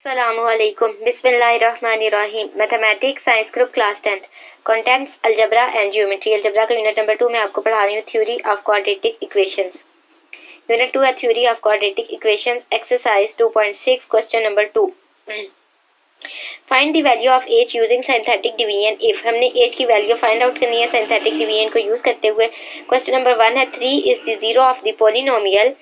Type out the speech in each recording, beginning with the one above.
अस्सलामुअलैकुम बिस्मिल्लाहिर्रहमानिर्रहीम। Mathematics science group class 10 contents algebra and geometry. Algebra का यूनिट नंबर 2 में आपको पढ़ा रही हूँ theory of quadratic equations. Unit 2 है theory of quadratic equations, exercise 2.6 question number 2। Find the value of H using synthetic division if. हमने H की value find out करनी है सिंथेटिक डिवीजन को यूज करते हुए। क्वेश्चन नंबर 1 है 3 is the zero of the polynomial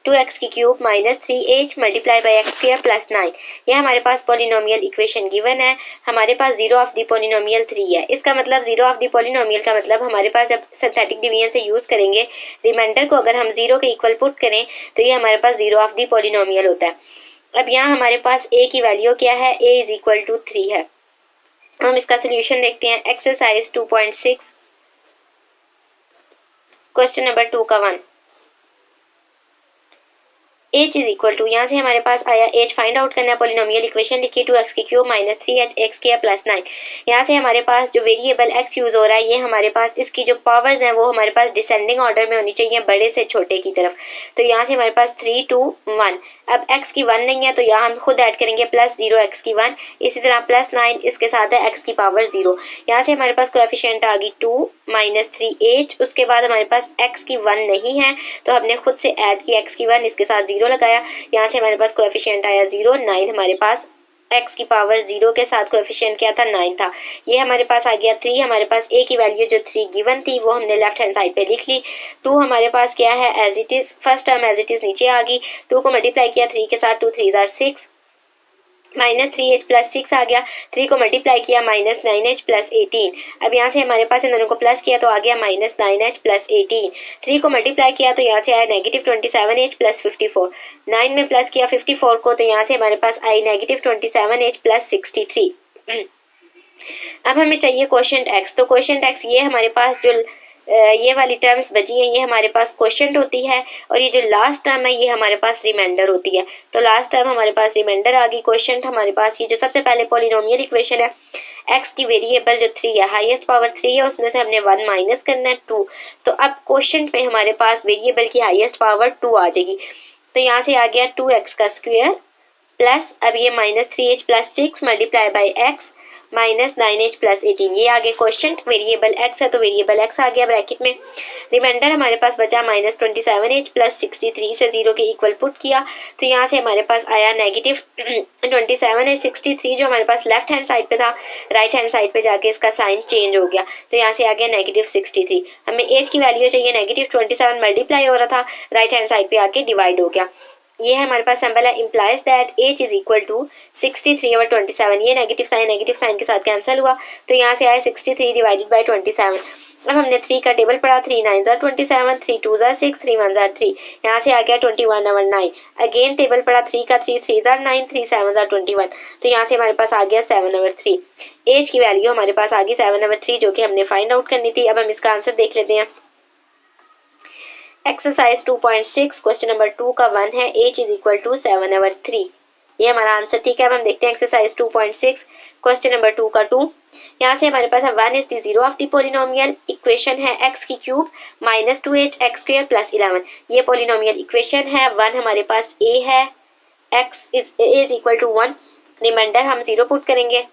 2x की cube minus 3h multiply by x square plus 9। यह हमारे पास पॉलिनोमियल इक्वेशन गिवन है। हमारे पास जीरो ऑफ द पॉलिनोमियल 3 है। इसका मतलब जीरो ऑफ द पॉलिनोमियल का मतलब हमारे पास जब सिंथेटिक डिवीजन से यूज करेंगे रिमाइंडर को अगर हम जीरो के इक्वल पुट करें तो ये हमारे पास जीरो ऑफ द पॉलिनोमियल होता है। अब यहाँ हमारे पास a की वैल्यू क्या है, a इज इक्वल टू 3 है। हम इसका सोल्यूशन देखते हैं। एक्सरसाइज 2.6 क्वेश्चन नंबर 2 का 1। h इज इक्वल टू, यहाँ से हमारे पास आया h फाइंड आउट करना है। पॉलिनोमियल इक्वेशन लिखी 2x की cube minus 3h x square plus 9। यहाँ से हमारे पास जो वेरिएबल x यूज हो रहा है ये हमारे पास इसकी जो पावर्स हैं वो हमारे पास डिसेंडिंग ऑर्डर में होनी चाहिए, बड़े से छोटे की तरफ। तो यहाँ से हमारे पास 3 2 1। अब x की 1 नहीं है तो यहाँ हम खुद ऐड करेंगे प्लस 0 x की 1। इसी तरह प्लस 9 इसके साथ है x की पावर 0। यहाँ से हमारे पास कोएफिशिएंट आ गई 2 माइनस 3h। उसके बाद हमारे पास x की 1 नहीं है तो हमने खुद से ऐड की x की 1, इसके साथ 0 लगाया। यहाँ से हमारे पास कोएफिशिएंट आया 0। 9 हमारे पास x की पावर 0 के साथ कोएफिशिएंट क्या था, 9 था। ये हमारे पास आ गया 3। हमारे पास a की वैल्यू जो 3 गिवन थी वो हमने लेफ्ट हैंड साइड पे लिख ली। 2 हमारे पास क्या है, as it is, first term as it is नीचे आ गई। 2 को मल्टीप्लाई किया 3 के साथ, 2 3 6 माइनस 3h प्लस 6 आ गया। 3 को मल्टीप्लाई किया माइनस 9h प्लस 18। अब यहाँ से हमारे पास इन दोनों को प्लस किया तो आ गया माइनस 9h प्लस 18। 3 को मल्टीप्लाई किया तो यहाँ से आया नेगेटिव 27h प्लस 54। 9 में प्लस किया 54 को तो यहाँ से हमारे पास आई नेगेटिव 27h प्लस 63। अब हमें चाहिए क्वोशिएंट x। तो क्वोशिएंट x ये हमारे पास जो ये वाली टर्म्स बची है ये हमारे पास क्वोशिएंट होती है और ये जो लास्ट टर्म है ये हमारे पास रिमाइंडर होती है। तो लास्ट टर्म हमारे पास रिमाइंडर आ गई। क्वोशिएंट हमारे पास ये जो सबसे पहले पॉलिनोमियल इक्वेशन है, x की वेरिएबल जो 3 है, हाईएस्ट पावर 3 है, उसमें से हमने 1 माइनस करना है 2। तो अब क्वोशिएंट पे हमारे पास वेरिएबल की हाईएस्ट पावर 2 आ जाएगी। तो यहाँ से आ गया 2x का स्क्वायर प्लस अब ये minus 3h plus 6 multiply by x minus 9h plus 18। ये आगे क्वेश्चन वेरिएबल x है तो वेरिएबल x आ गया ब्रैकेट में। रिमाइंडर हमारे पास बचा माइनस 27h प्लस 63 से 0 के इक्वल पुट किया तो यहाँ से हमारे पास आया नेगेटिव 27h। 63 जो हमारे पास लेफ्ट हैंड साइड पे था, राइट हैंड साइड पे जाके इसका साइन चेंज हो गया तो यहाँ से आ गया नेगेटिव 63। हमें एज की वैल्यू चाहिए, नेगेटिव 27 मल्टीप्लाई हो रहा था, राइट हैंड साइड पे आके डिवाइड हो गया। ये है हमारे पास सिंबल है, implies that h is equal to 63 over 27। ये नेगेटिव साइन के साथ कैंसिल हुआ तो यहाँ से आया 63 डिवाइडेड बाई 27। अब हमने 3 का टेबल पढ़ा, 3 9 27, 3 2 6, 3 1 3। यहाँ से आ गया 21 over 9। अगेन टेबल पढ़ा 3 का, 3 3 9, 3 7 21। तो यहाँ से हमारे पास आ गया 7 over 3। एज की वैल्यू हमारे पास आ गई 7 over 3 जो कि हमने फाइंड आउट करनी थी। अब हम इसका आंसर देख लेते हैं। एक्सरसाइज 2.6 क्वेश्चन नंबर 2 का 1 है, h is equal to 7 over 3। ये हमारा आंसर ठीक है। अब हम देखते हैं एक्सरसाइज 2.6 क्वेश्चन नंबर 2 का 2। यहाँ से हमारे पास 1 is the zero of the polynomial equation है x की cube minus 2h x square plus 11। ये पॉलिनोमियल इक्वेशन है। 1 हमारे पास a है, x is equal to 1, reminder हम 0 पुट करेंगे।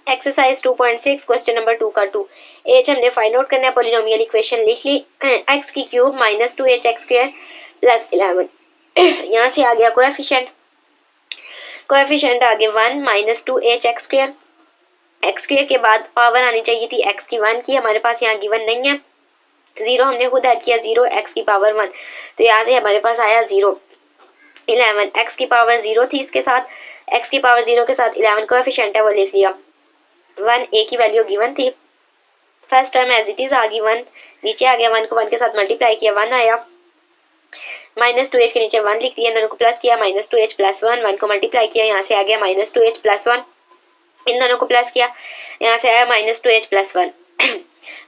एक्सरसाइज 2.6 क्वेश्चन नंबर 2 का 2। h हमने फाइंड आउट करना है, पॉलिनोमियल इक्वेशन लिख ली x की cube minus 2h x square plus 11। यहाँ से आ गया कोएफिशिएंट आ गया 1 minus 2h x square. x square के बाद पावर आनी चाहिए थी x की 1 की, हमारे पास यहाँ गिवन नहीं है। 0 हमने खुद ऐड किया, 0 x की पावर 1 तो यहाँ से हमारे पास आया 0 11। x की पावर 0 थी, इसके साथ x की पावर 0 के साथ 11 कोएफिशिएंट है वो लिख लिया। 1 a की वैल्यू गिवन थी, first term as it is आ गई 1, नीचे आ गया 1 को 1 के साथ मल्टीप्लाई किया 1 आया, माइनस 2h के नीचे 1 लिख दिया, दोनों को प्लस किया माइनस 2h प्लस 1, 1 को मल्टीप्लाई किया यहाँ से आ गया माइनस 2h प्लस 1, इन दोनों को प्लस किया यहाँ से आया माइनस 2h प्लस 1।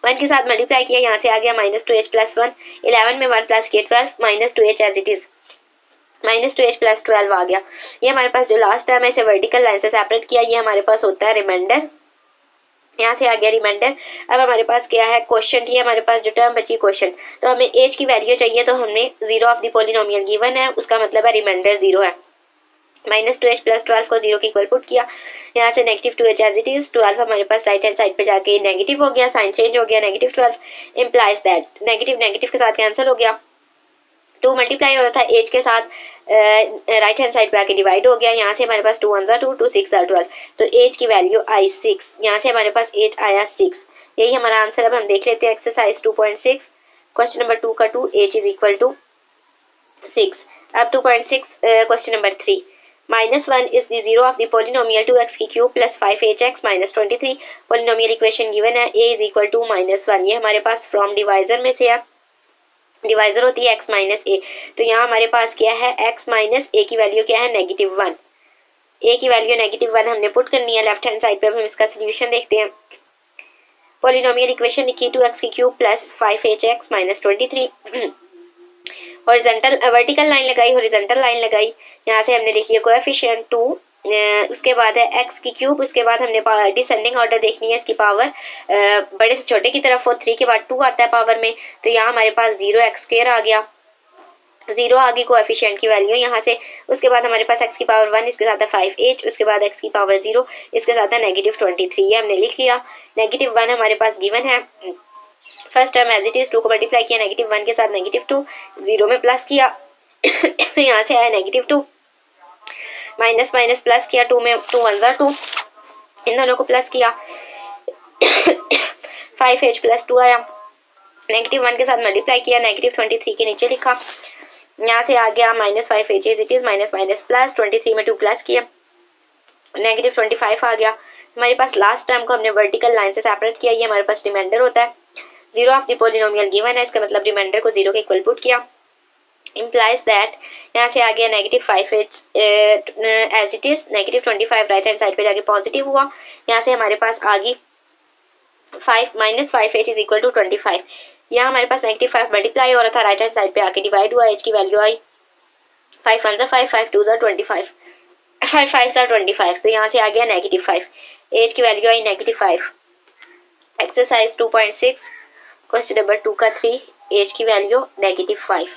1 के साथ मल्टीप्लाई किया यहाँ से आ गया माइनस 2h प्लस 1। 11 में 1 प्लस किया 12 minus 2h as it is, minus 2h plus 12 आ गया। ये हमारे पास जो लास्ट टर्म है इसे वर्टिकल लाइन से सेपरेट किया, ये हमारे पास होता है रिमाइंडर। यहाँ से आ गया रिमाइंडर। अब हमारे पास क्या है, क्वोशिएंट। ये हमारे पास जो टर्म बची क्वोशिएंट, तो हमें एज की वैल्यू चाहिए तो हमने zero of the polynomial given है, उसका मतलब है रिमाइंडर 0 है। -2h + 12 को 0 के इक्वल पुट किया। यहाँ से -2h एज इट इज, 12 हमारे पास राइट हैंड साइड पे जाके नेगेटिव हो गया, साइन चेंज हो गया, -12 इम्प्लाइज दैट नेगेटिव नेगेटिव के साथ कैंसिल हो गया, 2 मल्टीप्लाई हो रहा था एज के साथ, राइट हैंड साइड पे आके डिवाइड हो गया। यहाँ से हमारे पास 2 1 2 2 6 12, तो एज की वैल्यू आई 6। यहाँ से हमारे पास एज आया 6। यही हमारा आंसर। अब हम देख लेते हैं एक्सरसाइज 2.6 क्वेश्चन नंबर 2 का 2 एज इज इक्वल टू 6। अब 2.6 question number 3 -1 is the zero of the polynomial 2x की cube plus 5hx minus 23। Polynomial equation given है a इज इक्वल टू -1। ये हमारे पास फ्रॉम डिवाइजर में से है, डिवाइजर होती है x माइनस ए। तो यहाँ हमारे पास क्या है, x माइनस ए की वैल्यू क्या है, -1। a की वैल्यू -1 हमने पुट करनी है लेफ्ट हैंड साइड पे। अब हम इसका सोल्यूशन देखते हैं। पोलिनोमियल इक्वेशन लिखी 2x की cube plus 5hx minus 23। Horizontal vertical line लगाई, हॉरिजॉन्टल लाइन लगाई। यहाँ से हमने देखी है कोएफिशिएंट 2, उसके बाद है x की क्यूब, उसके बाद हमने डिसेंडिंग ऑर्डर देखनी है इसकी पावर, बड़े से छोटे की तरफ हो, 3 के बाद 2 आता है पावर में। तो यहाँ हमारे पास 0x² आ गया, 0 आ गई कोएफिशिएंट की वैल्यू यहाँ से। उसके बाद हमारे पास x की पावर 1, इसके साथ है 5h, उसके बाद x की पावर 0, इसके साथ है -23। ये हमने लिख लिया। -1 हमारे पास गिवन है। First term as it is, 2 को मल्टीप्लाई किया -1 के साथ -2, 0 में प्लस किया यहाँ से आया -2, माइनस माइनस प्लस किया, 2 में 2 1 2, इन दोनों को प्लस किया 5h + 2 आया। -1 के साथ मल्टीप्लाई किया, -23 के नीचे लिखा। यहाँ से आ गया -5h is it is, minus minus plus, 23 में 2 प्लस किया, -25 आ गया। हमारे पास लास्ट टर्म को हमने वर्टिकल लाइन से सेपरेट किया, ये हमारे पास रिमाइंडर होता है। 0 ऑफ द पोलिनोमियल गिवन है, इसका मतलब रिमाइंडर को 0 के इक्वल पुट किया। इम्प्लाइज दैट, यहाँ से आ गया -5h as it is, -25 right hand side पे जाके पॉजिटिव हुआ। यहाँ से हमारे पास आ गई 5h इज इक्वल टू 25। यहाँ हमारे पास -5 मल्टीप्लाई हो रहा था, राइट हैंड साइड पे आके डिवाइड हुआ, एच की वैल्यू आई 5 1 5, 5 2 25, 5 5 25। तो यहाँ से आ गया -5, एच की वैल्यू आई -5। एक्सरसाइज 2.6 क्वेश्चन नंबर 2 का 3, एज की वैल्यू -5।